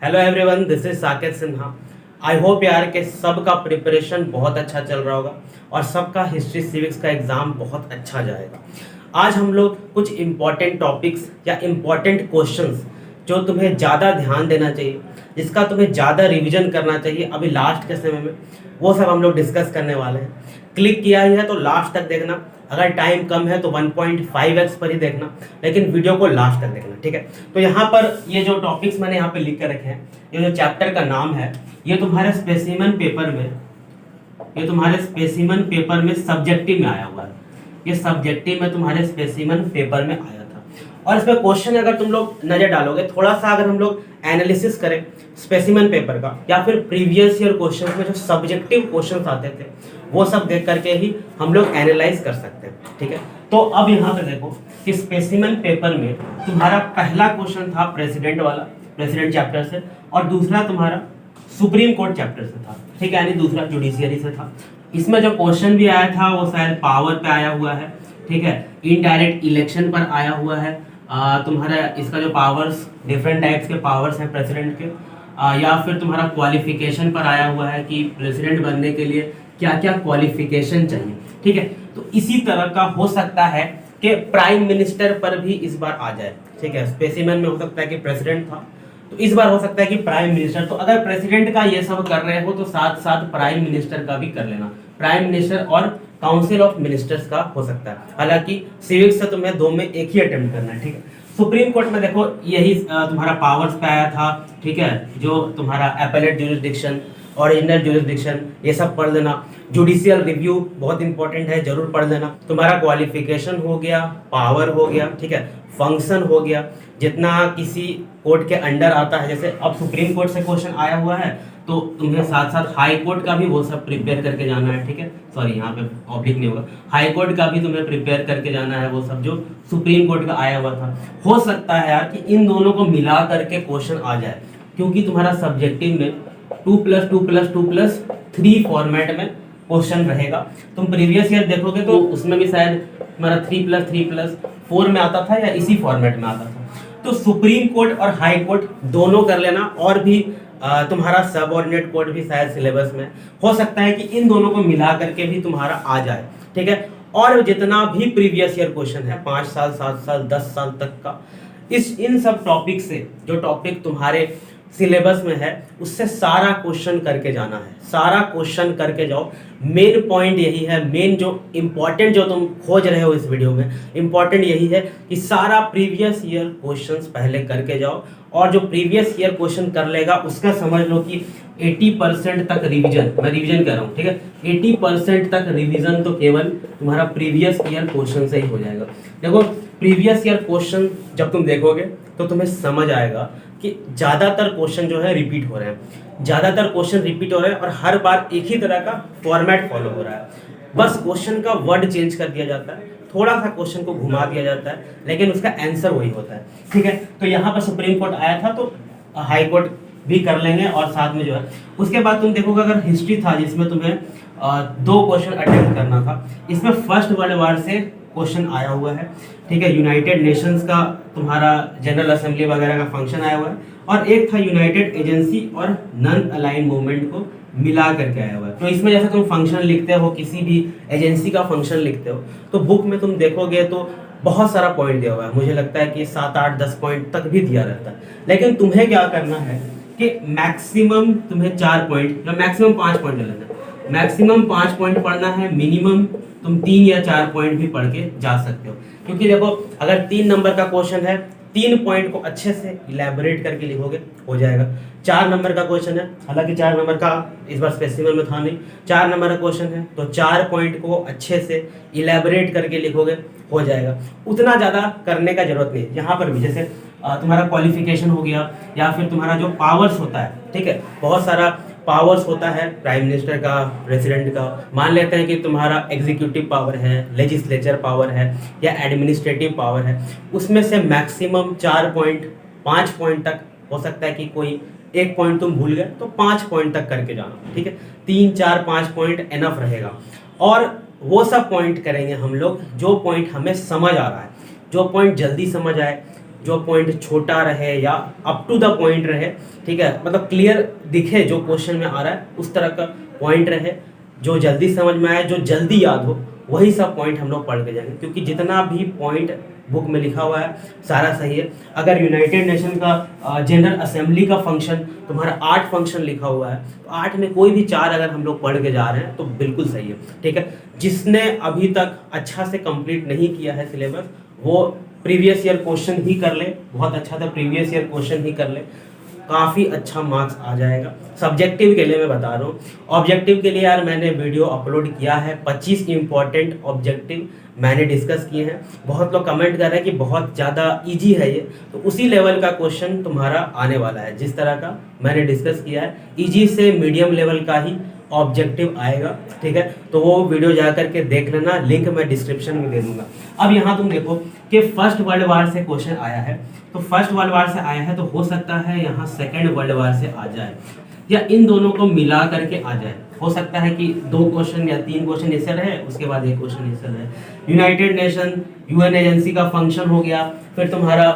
Hello everyone, this is Saket Sinha. I hope यार कि सबका प्रिपरेशन बहुत अच्छा चल रहा होगा और सबका हिस्ट्री सिविक्स का एग्ज़ाम बहुत अच्छा जाएगा। आज हम लोग कुछ इम्पॉर्टेंट टॉपिक्स या इम्पॉर्टेंट क्वेश्चंस जो तुम्हें ज़्यादा ध्यान देना चाहिए, जिसका तुम्हें ज़्यादा रिवीजन करना चाहिए अभी लास्ट के समय में, वो सब हम लोग डिस्कस करने वाले हैं। क्लिक किया ही है तो लास्ट तक देखना। अगर टाइम कम है तो 1.5x पर ही देखना, लेकिन वीडियो को लास्ट तक देखना, ठीक है। तो यहाँ पर ये जो टॉपिक्स मैंने यहाँ पे लिख कर रखे हैं, ये जो चैप्टर का नाम है, ये तुम्हारे स्पेसिमन पेपर में सब्जेक्टिव में आया हुआ है। ये सब्जेक्टिव में तुम्हारे स्पेसिमन पेपर में आया था। और इसमें क्वेश्चन अगर तुम लोग नजर डालोगे, थोड़ा सा अगर हम लोग एनालिसिस करें स्पेसिमन पेपर का या फिर प्रीवियस ईयर क्वेश्चन में जो सब्जेक्टिव क्वेश्चन आते थे, वो सब देख करके ही हम लोग एनालाइज कर सकते हैं, ठीक है। तो अब यहाँ पे देखो कि स्पेसिमन पेपर में तुम्हारा पहला क्वेश्चन था प्रेसिडेंट वाला, प्रेसिडेंट चैप्टर से, और दूसरा तुम्हारा सुप्रीम कोर्ट चैप्टर से था, ठीक है, यानी दूसरा जुडिशियरी से था। इसमें जो क्वेश्चन भी आया था वो शायद पावर पे आया हुआ है, ठीक है, इनडायरेक्ट इलेक्शन पर आया हुआ है। तुम्हारा इसका जो पावर्स, डिफरेंट टाइप्स के पावर्स हैं प्रेसिडेंट के, या फिर तुम्हारा क्वालिफिकेशन पर आया हुआ है कि प्रेसिडेंट बनने के लिए क्या क्या क्वालिफिकेशन चाहिए, ठीक है। तो इसी तरह का हो सकता है कि प्राइम मिनिस्टर पर भी इस बार आ जाए, ठीक है। स्पेसिमन में हो सकता है कि प्रेसिडेंट था, तो इस बार हो सकता है कि प्राइम मिनिस्टर। तो अगर प्रेसिडेंट का ये सब कर रहे हो तो साथ साथ प्राइम मिनिस्टर का भी कर लेना। प्राइम मिनिस्टर और काउंसिल ऑफ मिनिस्टर्स का हो सकता है। हालांकि सिविक्स से तुम्हें दो में एक ही अटेम्प्ट करना है, ठीक है। सुप्रीम कोर्ट में देखो यही तुम्हारा पावर्स पे आया था, ठीक है, जो तुम्हारा एपेलेट ज्यूरिसडिक्शन, ओरिजिनल ज्यूरिसडिक्शन, ये सब पढ़ लेना। जुडिशियल रिव्यू बहुत इंपॉर्टेंट है, जरूर पढ़ लेना। तुम्हारा क्वालिफिकेशन हो गया, पावर हो गया, ठीक है, फंक्शन हो गया, जितना किसी कोर्ट के अंडर आता है। जैसे अब सुप्रीम कोर्ट से क्वेश्चन आया हुआ है तो तुम्हें साथ साथ हाई कोर्ट का भी वो सब प्रिपेयर करके जाना है, ठीक है। सॉरी, यहाँ पे ऑब्लिक नहीं होगा, हाई कोर्ट का भी तुम्हें प्रिपेयर करके जाना है, वो सब जो सुप्रीम कोर्ट का आया हुआ था। हो सकता है यार कि इन दोनों को मिला करके क्वेश्चन आ जाए, क्योंकि तुम्हारा सब्जेक्टिव में 2+2+2+3 फॉर्मेट में क्वेश्चन रहेगा। तुम प्रीवियस ईयर देखोगे तो उसमें भी शायद हमारा 3+3+4 में आता था या इसी फॉर्मेट में आता था। तो सुप्रीम कोर्ट और हाई कोर्ट दोनों कर लेना, और भी तुम्हारा सबऑर्डिनेट कोर्ट भी शायद सिलेबस में हो सकता है कि इन दोनों को मिला करके भी तुम्हारा आ जाए, ठीक है। और जितना भी प्रीवियस ईयर क्वेश्चन है 5 साल, 7 साल, 10 साल तक का, इन सब टॉपिक से जो टॉपिक तुम्हारे सिलेबस में है उससे सारा क्वेश्चन करके जाना है, सारा क्वेश्चन करके जाओ। मेन पॉइंट यही है, मेन जो इम्पोर्टेंट जो तुम खोज रहे हो इस वीडियो में, इम्पोर्टेंट यही है कि सारा प्रीवियस ईयर क्वेश्चंस पहले करके जाओ। और जो प्रीवियस ईयर क्वेश्चन कर लेगा उसका समझ लो कि 80% तक रिवीजन, मैं रिवीजन कर रहा हूँ, ठीक है, 80% तक रिवीजन तो केवल तुम्हारा प्रीवियस ईयर क्वेश्चन से ही हो जाएगा। देखो प्रीवियस ईयर क्वेश्चन जब तुम देखोगे तो तुम्हें समझ आएगा कि ज़्यादातर क्वेश्चन जो है रिपीट हो रहे हैं, ज़्यादातर क्वेश्चन रिपीट हो रहे हैं और हर बार एक ही तरह का फॉर्मेट फॉलो हो रहा है। बस क्वेश्चन का वर्ड चेंज कर दिया जाता है, थोड़ा सा क्वेश्चन को घुमा दिया जाता है, लेकिन उसका आंसर वही होता है, ठीक है। तो यहाँ पर सुप्रीम कोर्ट आया था तो हाई कोर्ट भी कर लेंगे, और साथ में जो है उसके बाद तुम देखोगे अगर हिस्ट्री था जिसमें तुम्हें 2 क्वेश्चन अटेम्प्ट करना था, इसमें फर्स्ट वर्ल्ड वार से क्वेश्चन आया हुआ है, ठीक है। यूनाइटेड नेशंस का तुम्हारा जनरल असेंबली वगैरह का फंक्शन आया हुआ है, और एक था यूनाइटेड एजेंसी और नॉन अलाइन मूवमेंट को मिला करके आया हुआ है। तो इसमें जैसे तुम फंक्शन लिखते हो, किसी भी एजेंसी का फंक्शन लिखते हो, तो बुक में तुम देखोगे तो बहुत सारा पॉइंट दिया हुआ है। मुझे लगता है कि 7, 8, 10 पॉइंट तक भी दिया रहता है, लेकिन तुम्हें क्या करना है कि मैक्सिमम तुम्हें 4 पॉइंट या मैक्सिमम 5 पॉइंट ले लेना है। मैक्सिमम 5 पॉइंट पढ़ना है, मिनिमम तुम 3 या 4 पॉइंट भी पढ़ के जा सकते हो। क्योंकि देखो अगर 3 नंबर का क्वेश्चन है, 3 पॉइंट को अच्छे से इलेबोरेट करके लिखोगे हो जाएगा। 4 नंबर का क्वेश्चन है, हालांकि 4 नंबर का इस बार स्पेसिमन में था नहीं, 4 नंबर का क्वेश्चन है तो 4 पॉइंट को अच्छे से इलेबोरेट करके लिखोगे हो जाएगा। उतना ज़्यादा करने का जरूरत नहीं। यहाँ पर भी जैसे तुम्हारा क्वालिफिकेशन हो गया, या फिर तुम्हारा जो पावर्स होता है, ठीक है, बहुत सारा पावर्स होता है प्राइम मिनिस्टर का, प्रेसिडेंट का। मान लेते हैं कि तुम्हारा एग्जीक्यूटिव पावर है, लेजिस्लेचर पावर है या एडमिनिस्ट्रेटिव पावर है, उसमें से मैक्सिमम 4 पॉइंट, 5 पॉइंट तक हो सकता है कि कोई 1 पॉइंट तुम भूल गए तो 5 पॉइंट तक करके जाना, ठीक है। 3, 4, 5 पॉइंट एनफ रहेगा। और वो सब पॉइंट करेंगे हम लोग जो पॉइंट हमें समझ आ रहा है, जो पॉइंट जल्दी समझ आए, जो पॉइंट छोटा रहे या अप टू द पॉइंट रहे, ठीक है, मतलब क्लियर दिखे जो क्वेश्चन में आ रहा है उस तरह का पॉइंट रहे, जो जल्दी समझ में आए, जो जल्दी याद हो, वही सब पॉइंट हम लोग पढ़ के जाएंगे। क्योंकि जितना भी पॉइंट बुक में लिखा हुआ है सारा सही है। अगर यूनाइटेड नेशन का जनरल असेंबली का फंक्शन तुम्हारा 8 फंक्शन लिखा हुआ है, तो 8 में कोई भी 4 अगर हम लोग पढ़ के जा रहे हैं तो बिल्कुल सही है, ठीक है। जिसने अभी तक अच्छा से कंप्लीट नहीं किया है सिलेबस, वो प्रीवियस ईयर क्वेश्चन ही कर ले, बहुत अच्छा था, प्रीवियस ईयर क्वेश्चन ही कर ले, काफ़ी अच्छा मार्क्स आ जाएगा। सब्जेक्टिव के लिए मैं बता रहा हूँ। ऑब्जेक्टिव के लिए यार मैंने वीडियो अपलोड किया है, 25 इंपॉर्टेंट ऑब्जेक्टिव मैंने डिस्कस किए हैं। बहुत लोग कमेंट कर रहे हैं कि बहुत ज़्यादा इजी है ये, तो उसी लेवल का क्वेश्चन तुम्हारा आने वाला है जिस तरह का मैंने डिस्कस किया है। इजी से मीडियम लेवल का ही ऑब्जेक्टिव आएगा, ठीक है। तो वो वीडियो जा करके देख लेना, लिंक मैं डिस्क्रिप्शन में दे दूंगा। अब यहाँ तुम देखो कि फर्स्ट वर्ल्ड वार से क्वेश्चन आया है, तो फर्स्ट वर्ल्ड वार से आया है तो हो सकता है यहाँ सेकेंड वर्ल्ड वार से आ जाए, या इन दोनों को मिला करके आ जाए। हो सकता है कि 2 क्वेश्चन या 3 क्वेश्चन इससे रहे, उसके बाद 1 क्वेश्चन इससे रहे। यूनाइटेड नेशन यूएन एजेंसी का फंक्शन हो गया, फिर तुम्हारा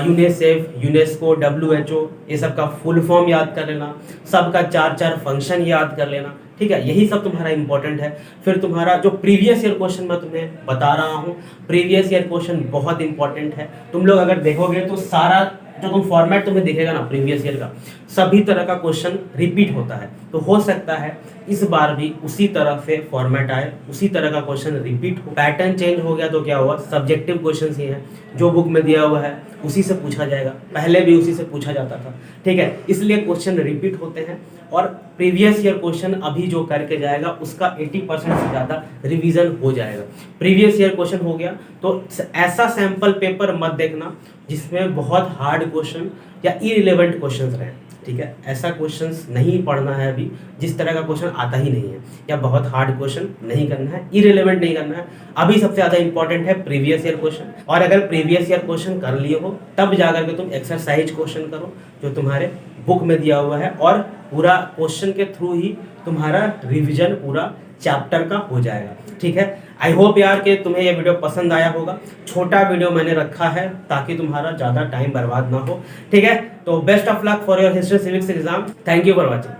यूनिसेफ, यूनेस्को, WHO, ये सब का फुल फॉर्म याद कर लेना, सबका 4-4 फंक्शन याद कर लेना, ठीक है। यही सब तुम्हारा इंपॉर्टेंट है। फिर तुम्हारा जो प्रीवियस ईयर क्वेश्चन मैं तुम्हें बता रहा हूँ, प्रीवियस ईयर क्वेश्चन बहुत इंपॉर्टेंट है। तुम लोग अगर देखोगे तो सारा जो तुम फॉर्मेट तुम्हें दिखेगा ना प्रीवियस ईयर का, सभी तरह का क्वेश्चन रिपीट होता है। तो हो सकता है इस बार भी उसी तरह से फॉर्मेट आए, उसी तरह का क्वेश्चन रिपीट हो। पैटर्न चेंज हो गया तो क्या हुआ, सब्जेक्टिव क्वेश्चन ही है, जो बुक में दिया हुआ है उसी से पूछा जाएगा, पहले भी उसी से पूछा जाता था, ठीक है। इसलिए क्वेश्चन रिपीट होते हैं। और प्रीवियस ईयर क्वेश्चन अभी जो करके जाएगा उसका 80% से ज़्यादा रिवीजन हो जाएगा। प्रीवियस ईयर क्वेश्चन हो गया तो ऐसा सैंपल पेपर मत देखना जिसमें बहुत हार्ड क्वेश्चन या इरिलेवेंट क्वेश्चंस रहे, ठीक है। ऐसा क्वेश्चंस नहीं पढ़ना है अभी, जिस तरह का क्वेश्चन आता ही नहीं है, या बहुत हार्ड क्वेश्चन नहीं करना है, इरिलेवेंट नहीं करना है। अभी सबसे ज़्यादा इंपॉर्टेंट है प्रीवियस ईयर क्वेश्चन। और अगर प्रीवियस ईयर क्वेश्चन कर लिए हो तब जाकर के तुम एक्सरसाइज क्वेश्चन करो जो तुम्हारे बुक में दिया हुआ है, और पूरा क्वेश्चन के थ्रू ही तुम्हारा रिविजन पूरा चैप्टर का हो जाएगा, ठीक है। आई होप यार कि तुम्हें ये वीडियो पसंद आया होगा। छोटा वीडियो मैंने रखा है ताकि तुम्हारा ज़्यादा टाइम बर्बाद ना हो, ठीक है। तो best of luck for your history civics exam. Thank you for watching.